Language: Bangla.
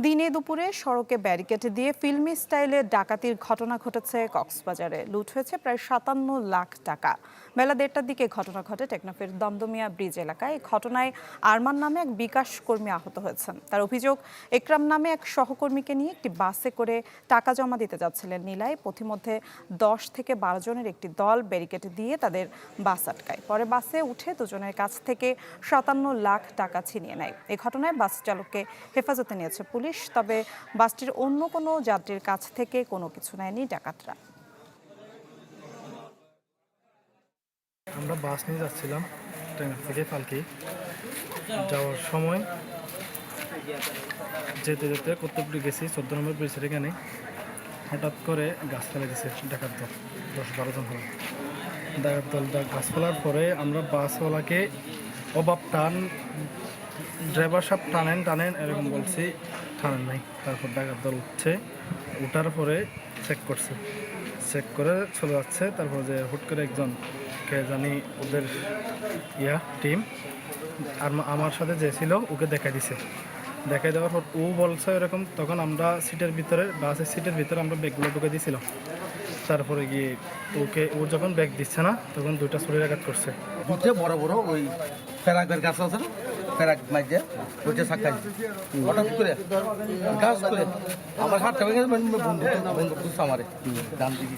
দিনে দুপুরে সড়কে ব্যারিকেড দিয়ে ফিল্মি স্টাইলে ডাকাতির ঘটনা ঘটেছে কক্সবাজারে। লুট হয়েছে প্রায় ৫৭ লাখ টাকা। বেলা ১:৩০টার দিকে ঘটনা ঘটে টেকনাফের দমদমিয়া ব্রিজ এলাকায়। এই ঘটনায় আরমান নামে এক বিকাশ কর্মী আহত হয়েছেন। তার অভিযোগ, একরাম নামে এক সহকর্মীকে নিয়ে একটি বাসে করে টাকা জমা দিতে যাচ্ছিলেন নীলায়। পথিমধ্যে ১০ থেকে ১২ জনের একটি দল ব্যারিকেড দিয়ে তাদের বাস আটকায়। পরে বাসে উঠে দুজনের কাছ থেকে ৫৭ লাখ টাকা ছিনিয়ে নেয়। এই ঘটনায় বাস চালককে হেফাজতে নিয়েছে পুলিশ। তবে বাসটির অন্য কোনো যাত্রীর কাছ থেকে কোনো কিছু নেয়নি ডাকাতরা। আমরা বাস নিয়ে যাচ্ছিলাম টেকনাফ থেকে পালকি যাওয়ার সময় যেতে যেতে কর্তব্যে গেছি ১৪ নম্বর ব্রিজের এখানে হঠাৎ করে গাছ ফেলে দিছে ডাকাত দল ১০-১২ জন হলো ডাকাত দল। গাছ ফেলার পরে আমরা বাসওয়ালাকে অভাব টান, ড্রাইভার সাহেব টানেন এরকম বলছি, টানেন নাই। তারপর ডাকাত দল উঠছে, উঠার পরে চেক করে চলে যাচ্ছে। তারপর যে হুট করে একজন কে জানি ওদের টিম আর আমার সাথে যে ছিল ওকে দেখাই দেওয়ার পর ও বলছে এরকম। তখন আমরা বাসের সিটের ভিতরে আমরা ব্যাগগুলো ঢুকে দিয়েছিলাম। তারপরে গিয়ে ও যখন ব্যাগ দিচ্ছে না তখন দুইটা ছুরির আঘাত করছে। বড় বড় ওই প্যারাগের গাছ আছে না, প্যারাগ মাইজে ওইটা সাক্ষাৎ হঠাৎ করে গাছ করে আমার হাতটা ভেঙে বন্ধু আমারে দাম দিবি।